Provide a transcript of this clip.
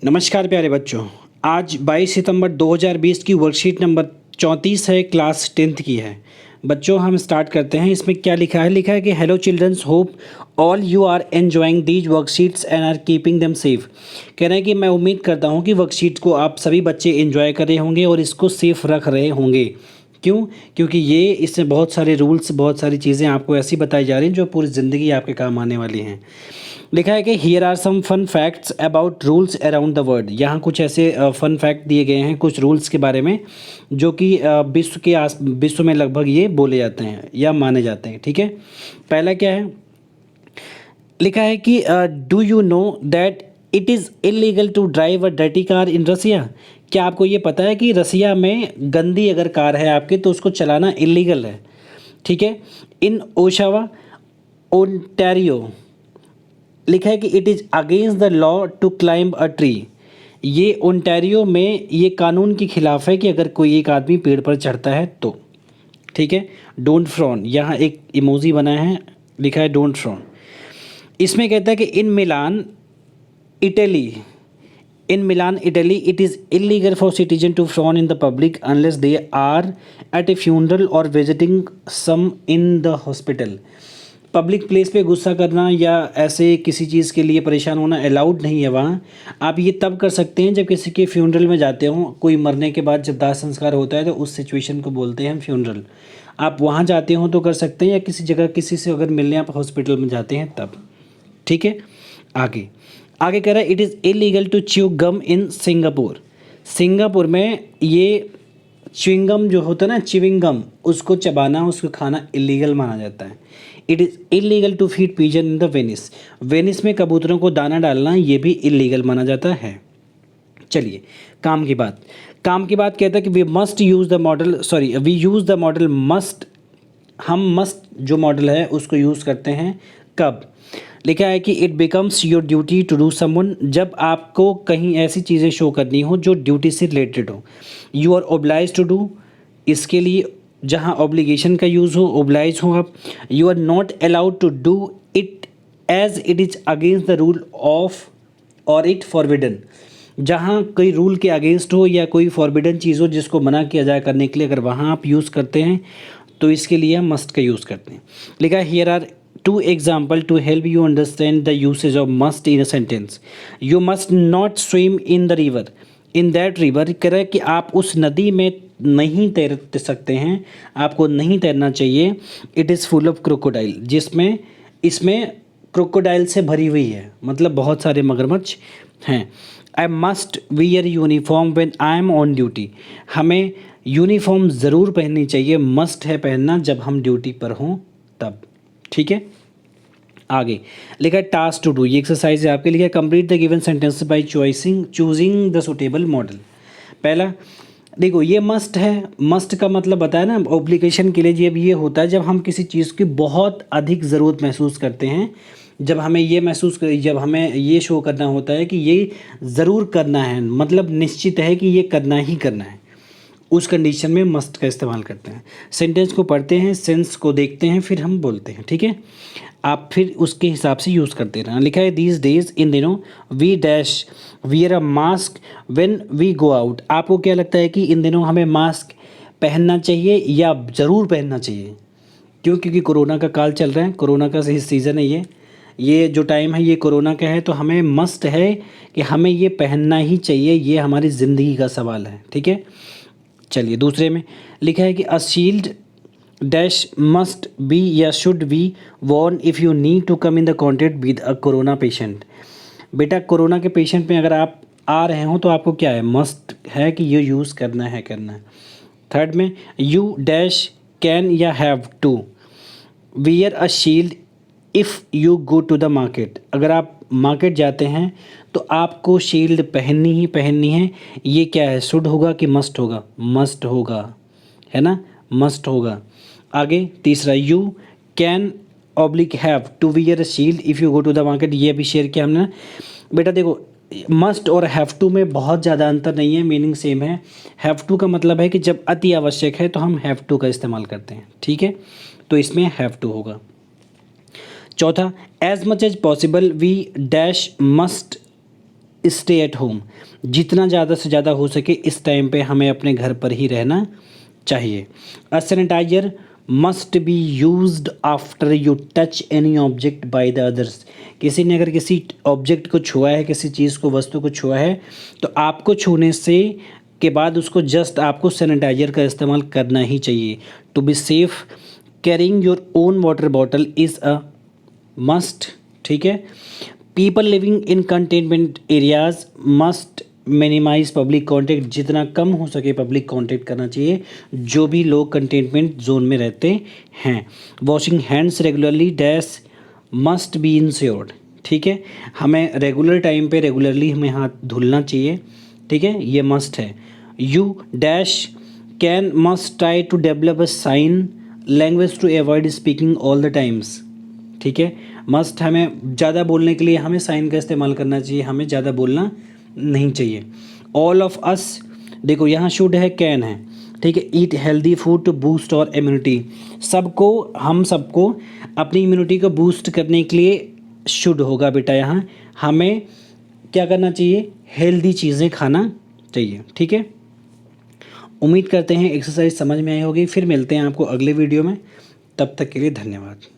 नमस्कार प्यारे बच्चों। आज 22 सितंबर 2020 की वर्कशीट नंबर 34 है, क्लास 10th की है। बच्चों हम स्टार्ट करते हैं। इसमें क्या लिखा है? लिखा है कि hello childrens, hope all you are enjoying these worksheets and are keeping them safe. कह रहे हैं कि मैं उम्मीद करता हूँ कि वर्कशीट को आप सभी बच्चे एंजॉय कर रहे होंगे और इसको सेफ रख रहे होंगे। क्यों? क्योंकि ये इसमें बहुत सारे रूल्स, बहुत सारी चीज़ें आपको ऐसी बताई जा रही हैं जो पूरी ज़िंदगी आपके काम आने वाली हैं। लिखा है कि here are some fun facts about rules around the world. यहाँ कुछ ऐसे फन फैक्ट दिए गए हैं कुछ रूल्स के बारे में जो कि विश्व में लगभग ये बोले जाते हैं या माने जाते हैं। ठीक है, पहला क्या है? लिखा है कि do you know that it is illegal to drive a dirty car in Russia. क्या आपको ये पता है कि रसिया में गंदी अगर कार है आपकी तो उसको चलाना इलीगल है। ठीक है। इन ओशावा ओंटारियो लिखा है कि it is against the law to climb a tree. ये ओंटारियो में ये कानून के खिलाफ है कि अगर कोई एक आदमी पेड़ पर चढ़ता है तो। ठीक है। डोंट फ्रॉन, यहाँ एक इमोजी बना है, लिखा है डोंट फ्रॉन। इसमें कहता है कि in Milan Italy it is illegal for citizen to frown in the public unless they are at a funeral और visiting some in the hospital. Public place पे गुस्सा करना या ऐसे किसी चीज़ के लिए परेशान होना अलाउड नहीं है वहाँ। आप ये तब कर सकते हैं जब किसी के फ्यूनरल में जाते हो, कोई मरने के बाद जब दाह संस्कार होता है तो उस सिचुएशन को बोलते हैं हम फ्यूनरल। आप वहाँ जाते हो तो कर सकते हैं, या किसी जगह किसी से अगर मिलने आप हॉस्पिटल में जाते हैं तब। ठीक है। आगे आगे कह रहा है it is illegal to chew gum in Singapore. Singapore में ये च्युइंगम जो होता है ना, च्युइंगम, उसको चबाना, उसको खाना इलीगल माना जाता है। It is illegal to feed pigeon in the Venice. Venice में कबूतरों को दाना डालना ये भी इलीगल माना जाता है। चलिए काम की बात कहता है कि we use the modal must. हम मस्ट जो मॉडल है उसको यूज़ करते हैं कब? लिखा है कि it becomes your duty to do someone. जब आपको कहीं ऐसी चीज़ें शो करनी हो जो ड्यूटी से रिलेटेड हो। You are oblige to do, इसके लिए जहाँ ऑब्लिगेशन का यूज़ हो, ओब्लाइज हो आप। You are not allowed to do it as it is against the rule of और इट फॉरबिडन। जहाँ कोई रूल के अगेंस्ट हो या कोई फॉरबिडन चीज़ हो जिसको मना किया जाए करने के लिए, अगर वहाँ आप यूज़ करते हैं तो इसके लिए हम मस्ट का यूज़ करते हैं। लिखा है here are two example to help you understand the usage of must in a sentence. You must not swim in the river in that river. कह रहा है कि आप उस नदी में नहीं तैर सकते हैं, आपको नहीं तैरना चाहिए। It is full of crocodile, जिसमें इसमें क्रोकोडाइल से भरी हुई है, मतलब बहुत सारे मगरमच्छ हैं। I must wear uniform when I am on duty. हमें यूनिफॉर्म ज़रूर पहननी चाहिए, मस्ट है पहनना जब हम ड्यूटी पर हों तब। ठीक है। आगे लिखा है टास्क टू डू, ये एक्सरसाइज है आपके लिए। Complete the given sentence by choosing the suitable model. पहला देखो, ये मस्ट है। मस्ट का मतलब बताया ना, ऑब्लिगेशन के लिए जब ये होता है जब हम किसी चीज़ की बहुत अधिक ज़रूरत महसूस करते हैं, जब हमें ये शो करना होता है कि ये ज़रूर करना है, मतलब निश्चित है कि ये करना ही करना है, उस कंडीशन में मस्ट का इस्तेमाल करते हैं। सेंटेंस को पढ़ते हैं, सेंस को देखते हैं, फिर हम बोलते हैं। ठीक है, आप फिर उसके हिसाब से यूज़ करते रहना। लिखा है दीज डेज, इन दिनों, we dash wear a mask when we go out. आपको क्या लगता है कि इन दिनों हमें मास्क पहनना चाहिए या ज़रूर पहनना चाहिए? क्यों? क्योंकि कोरोना का काल चल रहा है, कोरोना का सीज़न है ये जो टाइम है ये कोरोना का है, तो हमें मस्ट है कि हमें ये पहनना ही चाहिए, ये हमारी ज़िंदगी का सवाल है। ठीक है। चलिए दूसरे में लिखा है कि a shield dash must be या should be worn if you need to come in the contact with a corona patient. बेटा कोरोना के पेशेंट में अगर आप आ रहे हो तो आपको क्या है? मस्ट है कि ये यूज़ करना है। थर्ड में यू डैश कैन या have to wear a shield if you go to the market. अगर आप मार्केट जाते हैं तो आपको शील्ड पहननी है। ये क्या है? शुड होगा कि मस्ट होगा? मस्ट होगा, है ना, मस्ट होगा। आगे तीसरा, you can oblique have to wear a shield if you go to the market. ये भी शेयर किया हमने। बेटा देखो, मस्ट और हैव टू में बहुत ज़्यादा अंतर नहीं है, मीनिंग सेम है। हैव टू का मतलब है कि जब अति आवश्यक है तो हम हैव टू का इस्तेमाल करते हैं। ठीक है, तो इसमें हैव टू होगा। चौथा, as much as possible we dash must stay at home. जितना ज़्यादा से ज़्यादा हो सके इस टाइम पे हमें अपने घर पर ही रहना चाहिए। A sanitiser must be used after you touch any object by the others. किसी ने अगर किसी ऑब्जेक्ट को छुआ है, किसी चीज़ को, वस्तु को छुआ है, तो आपको छूने से के बाद उसको जस्ट आपको सैनिटाइजर का इस्तेमाल करना ही चाहिए। To be safe carrying your own water bottle is a must. ठीक है। People living in containment areas must minimise public contact. जितना कम हो सके पब्लिक कॉन्टेक्ट करना चाहिए जो भी लोग कंटेनमेंट जोन में रहते हैं। Washing hands regularly dash must B insured. ठीक है, हमें रेगुलर टाइम पे रेगुलरली हमें हाथ धुलना चाहिए। ठीक है, ये मस्ट है। You dash can must try to develop a sign language to avoid speaking all the times. ठीक है, मस्ट हमें ज़्यादा बोलने के लिए हमें साइन का इस्तेमाल करना चाहिए, हमें ज़्यादा बोलना नहीं चाहिए। ऑल ऑफ अस, देखो यहाँ शुड है, कैन है। ठीक है, eat healthy food to boost our immunity. सबको, हम सबको अपनी इम्यूनिटी को बूस्ट करने के लिए शुड होगा बेटा, यहाँ हमें क्या करना चाहिए, हेल्दी चीज़ें खाना चाहिए। ठीक है, उम्मीद करते हैं एक्सरसाइज समझ में आई होगी। फिर मिलते हैं आपको अगले वीडियो में, तब तक के लिए धन्यवाद।